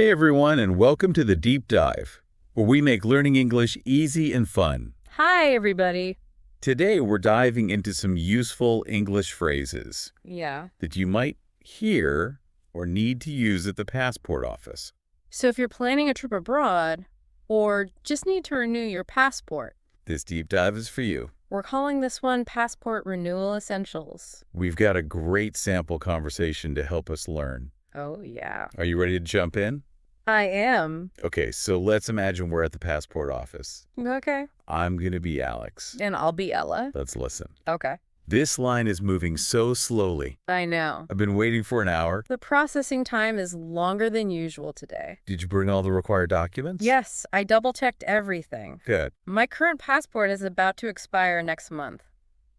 Hey everyone, and welcome to the Deep Dive, where we make learning English easy and fun. Hi, everybody. Today we're diving into some useful English phrases Yeah. that you might hear or need to use at the passport office. So if you're planning a trip abroad or just need to renew your passport, This deep dive is for you. we're calling this one Passport Renewal Essentials. We've got a great sample conversation to help us learn. Oh, yeah. Are you ready to jump in? I am. Okay, so let's imagine we're at the passport office. Okay. I'm going to be Alex. And I'll be Ella. Let's listen. Okay. This line is moving so slowly. I know. I've been waiting for an hour. The processing time is longer than usual today. Did you bring all the required documents? Yes, I double-checked everything. Good. My current passport is about to expire next month.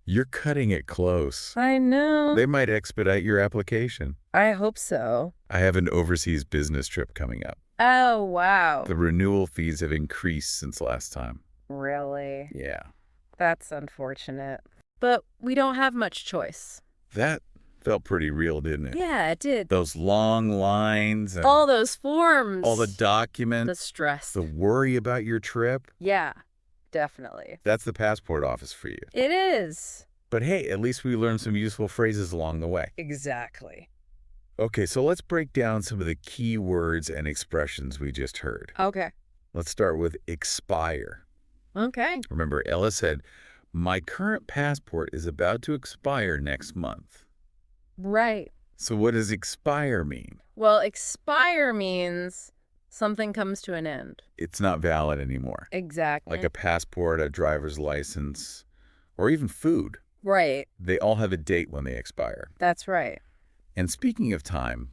You're cutting it close. I know. They might expedite your application. I hope so. I have an overseas business trip coming up. Oh, wow. The renewal fees have increased since last time. Really? Yeah. That's unfortunate. But we don't have much choice. That felt pretty real, didn't it? Yeah, it did. Those long lines and All those forms. all the The documents, stress. the worry about your trip. Yeah, definitely. That's the passport office for you. It is. But hey, at least we learned some useful phrases along the way. Exactly. Okay, so let's break down some of the key words and expressions we just heard. Okay. Let's start with expire. Okay. Remember, Ella said, my current passport is about to expire next month. Right. So what does expire mean? Well, expire means something comes to an end. It's not valid anymore. Exactly. Like a passport, a driver's license, or even food. Right. They all have a date when they expire. That's right. And speaking of time,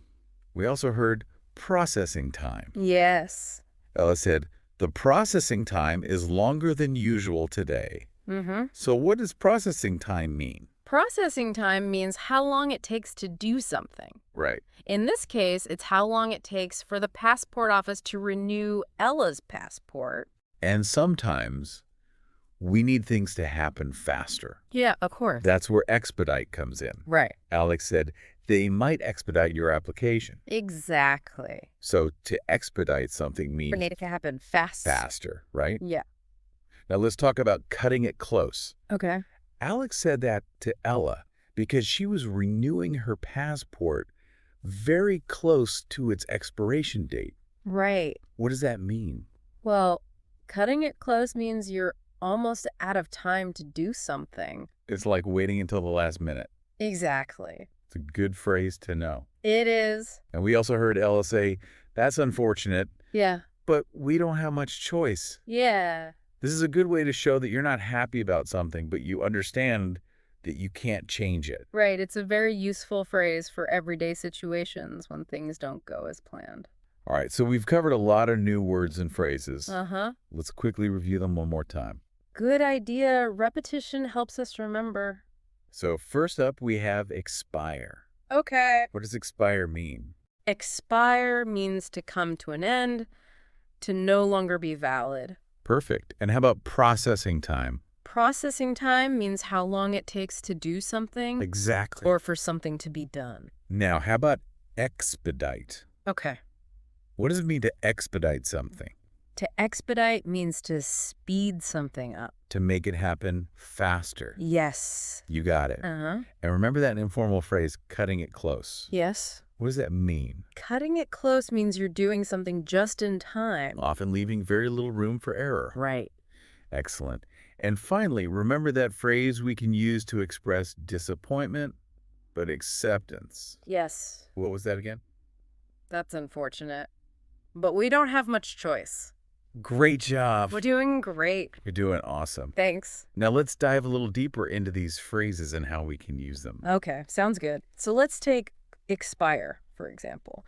we also heard processing time. Yes. Ella said, the processing time is longer than usual today. Mm-hmm. So what does processing time mean? Processing time means how long it takes to do something. Right. In this case, it's how long it takes for the passport office to renew Ella's passport. And sometimes we need things to happen faster. Yeah, of course. That's where expedite comes in. Right. Alex said, they might expedite your application. Exactly. So to expedite something means For need it to happen fast. faster, right? Yeah. Now let's talk about cutting it close. Okay. Alex said that to Ella because she was renewing her passport very close to its expiration date. Right. What does that mean? Well, cutting it close means you're almost out of time to do something. It's like waiting until the last minute. Exactly. It's a good phrase to know. It is. And we also heard Ella say, that's unfortunate, Yeah. but we don't have much choice. Yeah. This is a good way to show that you're not happy about something, but you understand that you can't change it. Right. It's a very useful phrase for everyday situations when things don't go as planned. All right, so we've covered a lot of new words and phrases. Uh-huh. Let's quickly review them one more time. Good idea. Repetition helps us remember. So first up, we have expire. Okay. What does expire mean? Expire means to come to an end, to no longer be valid. Perfect. And how about processing time? Processing time means how long it takes to do something Exactly. or for something to be done. Now, how about expedite? Okay. What does it mean to expedite something? To expedite means to speed something up. To make it happen faster. Yes. You got it. Uh-huh. And remember that informal phrase, cutting it close. Yes. What does that mean? Cutting it close means you're doing something just in time. Often leaving very little room for error. Right. Excellent. And finally, remember that phrase we can use to express disappointment, but acceptance. Yes. What was that again? That's unfortunate. But we don't have much choice. Great job. We're doing great. You're doing awesome. Thanks. Now let's dive a little deeper into these phrases and how we can use them. Okay, sounds good. So let's take expire, for example.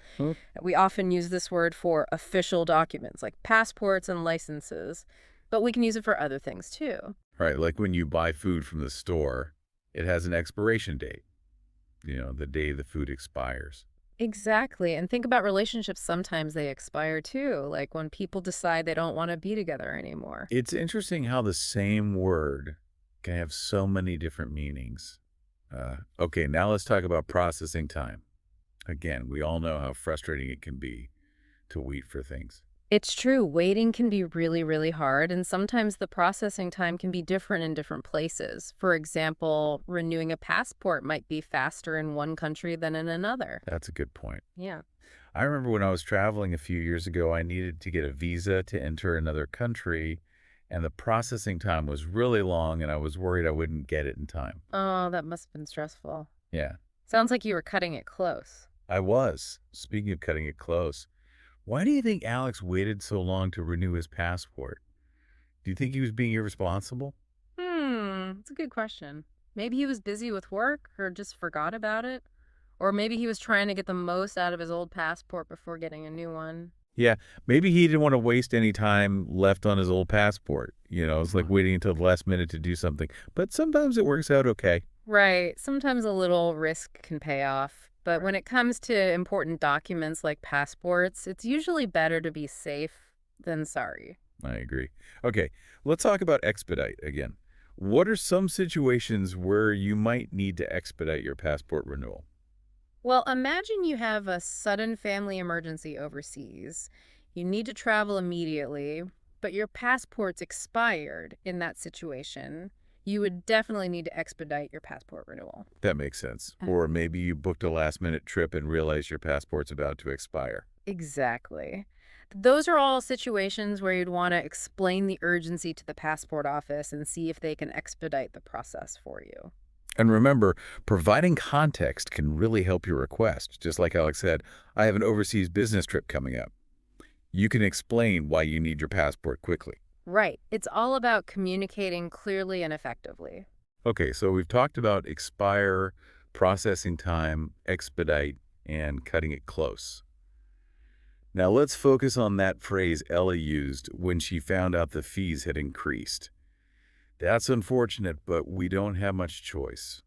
We often use this word for official documents like passports and licenses, but we can use it for other things too. Right, like when you buy food from the store, it has an expiration date. You know, the day the food expires. Exactly. And think about relationships. Sometimes they expire too, like when people decide they don't want to be together anymore. It's interesting how the same word can have so many different meanings. Okay, now let's talk about processing time. Again, we all know how frustrating it can be. to wait for things. It's true, waiting can be really, really hard, and sometimes the processing time can be different in different places. For example, renewing a passport might be faster in one country than in another. That's a good point. Yeah. I remember when I was traveling a few years ago, I needed to get a visa to enter another country, and the processing time was really long, and I was worried I wouldn't get it in time. Oh, that must have been stressful. Yeah, Sounds like you were cutting it close. I was. Speaking of cutting it close, why do you think Alex waited so long to renew his passport? Do you think he was being irresponsible? That's a good question. Maybe he was busy with work or just forgot about it. Or maybe he was trying to get the most out of his old passport before getting a new one. Yeah, maybe he didn't want to waste any time left on his old passport. It's like waiting until the last minute to do something. But sometimes it works out okay. Right. Sometimes a little risk can pay off. But when it comes to important documents like passports, it's usually better to be safe than sorry. I agree. Okay, let's talk about expedite again. What are some situations where you might need to expedite your passport renewal? Well, imagine you have a sudden family emergency overseas. You need to travel immediately, but your passport's expired in that situation. You would definitely need to expedite your passport renewal. That makes sense. Or maybe you booked a last-minute trip and realize your passport's about to expire. Exactly. Those are all situations where you'd want to explain the urgency to the passport office and see if they can expedite the process for you. And remember, providing context can really help your request. Just like Alex said, I have an overseas business trip coming up. You can explain why you need your passport quickly. Right. It's all about communicating clearly and effectively. Okay, so we've talked about expire, processing time, expedite, and cutting it close. Now let's focus on that phrase Ella used when she found out the fees had increased. That's unfortunate, but we don't have much choice.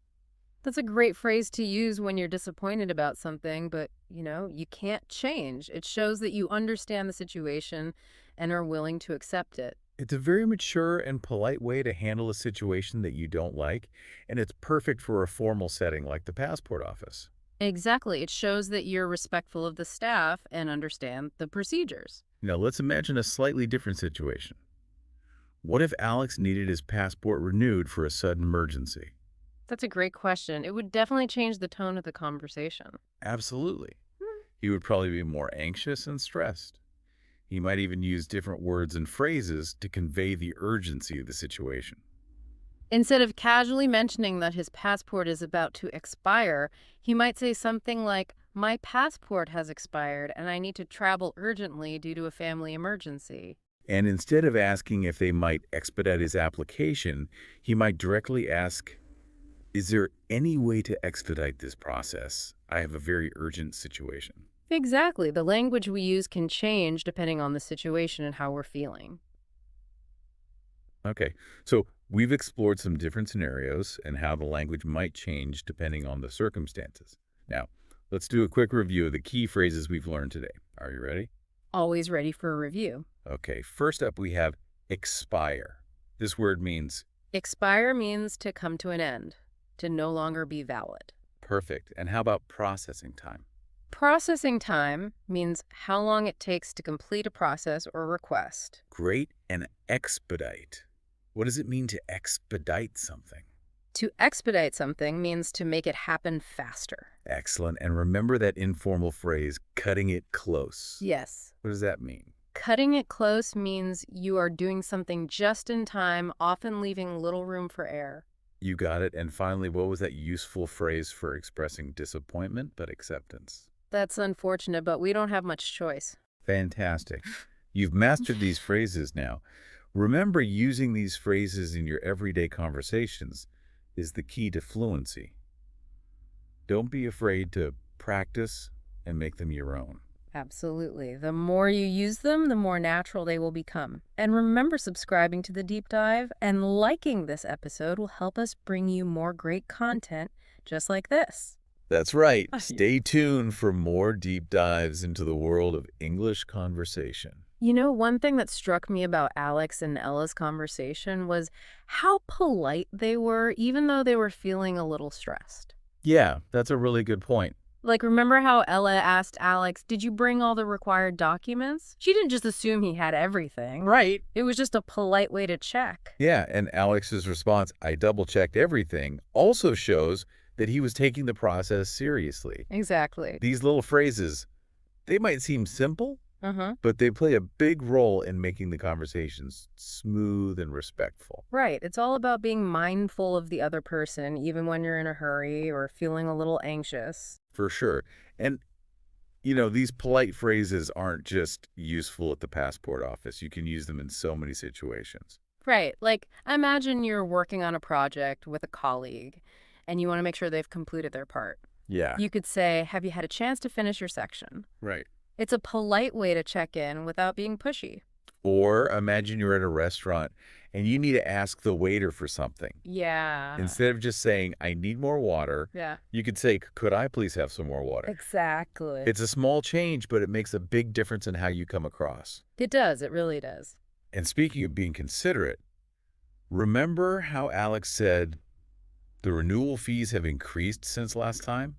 That's a great phrase to use when you're disappointed about something, but, you can't change. It shows that you understand the situation and are willing to accept it. It's a very mature and polite way to handle a situation that you don't like, and it's perfect for a formal setting like the passport office. Exactly. It shows that you're respectful of the staff and understand the procedures. Now let's imagine a slightly different situation. What if Alex needed his passport renewed for a sudden emergency? That's a great question. It would definitely change the tone of the conversation. Absolutely. He would probably be more anxious and stressed. He might even use different words and phrases to convey the urgency of the situation. Instead of casually mentioning that his passport is about to expire, he might say something like, "My passport has expired and I need to travel urgently due to a family emergency." And instead of asking if they might expedite his application, he might directly ask, is there any way to expedite this process? I have a very urgent situation. Exactly. The language we use can change depending on the situation and how we're feeling. Okay, so we've explored some different scenarios and how the language might change depending on the circumstances. Now, let's do a quick review of the key phrases we've learned today. Are you ready? Always ready for a review. Okay, first up we have expire. This word means Expire means to come to an end, to no longer be valid. perfect. And how about processing time? Processing time means how long it takes to complete a process or request. Great. And expedite. What does it mean to expedite something? To expedite something means to make it happen faster. Excellent. And remember that informal phrase, cutting it close. Yes. What does that mean? Cutting it close means you are doing something just in time, often leaving little room for error. You got it. And finally, what was that useful phrase for expressing disappointment but acceptance? That's unfortunate, but we don't have much choice. Fantastic. You've mastered these phrases now. Remember, using these phrases in your everyday conversations is the key to fluency. Don't be afraid to practice and make them your own. Absolutely. The more you use them, the more natural they will become. And remember, subscribing to the Deep Dive and liking this episode will help us bring you more great content just like this. That's right. Stay tuned for more deep dives into the world of English conversation. One thing that struck me about Alex and Ella's conversation was how polite they were, even though they were feeling a little stressed. Yeah, that's a really good point. Like, remember how Ella asked Alex, did you bring all the required documents? She didn't just assume he had everything. Right. It was just a polite way to check. Yeah, and Alex's response, I double-checked everything, also shows that he was taking the process seriously. Exactly. These little phrases, they might seem simple, Uh-huh. but they play a big role in making the conversations smooth and respectful. Right. It's all about being mindful of the other person, even when you're in a hurry or feeling a little anxious. For sure. And, these polite phrases aren't just useful at the passport office. You can use them in so many situations. Right. Like, imagine you're working on a project with a colleague and you want to make sure they've completed their part. Yeah. You could say, have you had a chance to finish your section? Right. It's a polite way to check in without being pushy. Or imagine you're at a restaurant and you need to ask the waiter for something. Yeah. Instead of just saying, I need more water, Yeah. you could say, could I please have some more water? Exactly. It's a small change, but it makes a big difference in how you come across. It does. It really does. And speaking of being considerate, remember how Alex said the renewal fees have increased since last time?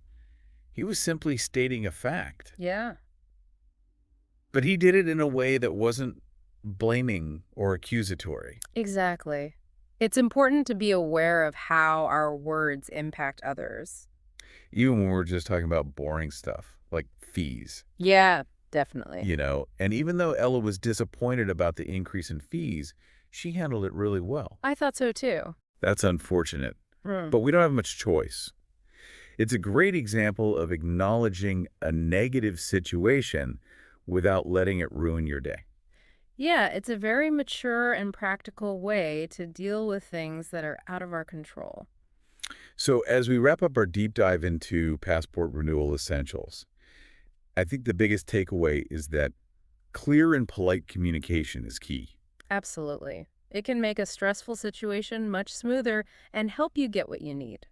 He was simply stating a fact. Yeah. But he did it in a way that wasn't blaming or accusatory. Exactly. It's important to be aware of how our words impact others. Even when we're just talking about boring stuff, like fees. Yeah, definitely. And even though Ella was disappointed about the increase in fees, she handled it really well. I thought so too. That's unfortunate, Hmm. but we don't have much choice. It's a great example of acknowledging a negative situation without letting it ruin your day. Yeah, it's a very mature and practical way to deal with things that are out of our control. So as we wrap up our deep dive into passport renewal essentials, I think the biggest takeaway is that clear and polite communication is key. Absolutely. It can make a stressful situation much smoother and help you get what you need.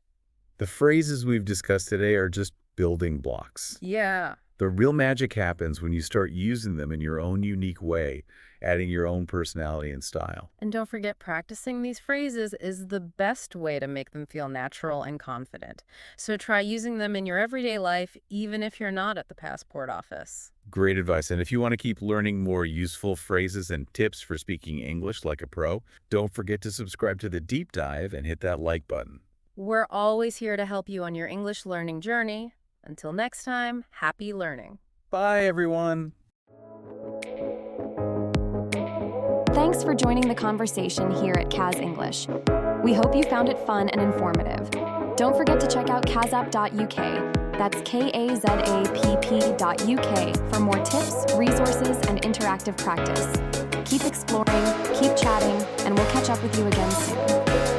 The phrases we've discussed today are just building blocks. Yeah. The real magic happens when you start using them in your own unique way, adding your own personality and style. And don't forget, practicing these phrases is the best way to make them feel natural and confident. So try using them in your everyday life, even if you're not at the passport office. Great advice. And if you want to keep learning more useful phrases and tips for speaking English like a pro, don't forget to subscribe to the deep dive and hit that like button. We're always here to help you on your English learning journey. Until next time, happy learning. Bye, everyone. Thanks for joining the conversation here at Kaz English. We hope you found it fun and informative. Don't forget to check out kazapp.uk. That's kazapp.uk for more tips, resources, and interactive practice. Keep exploring, keep chatting, and we'll catch up with you again soon.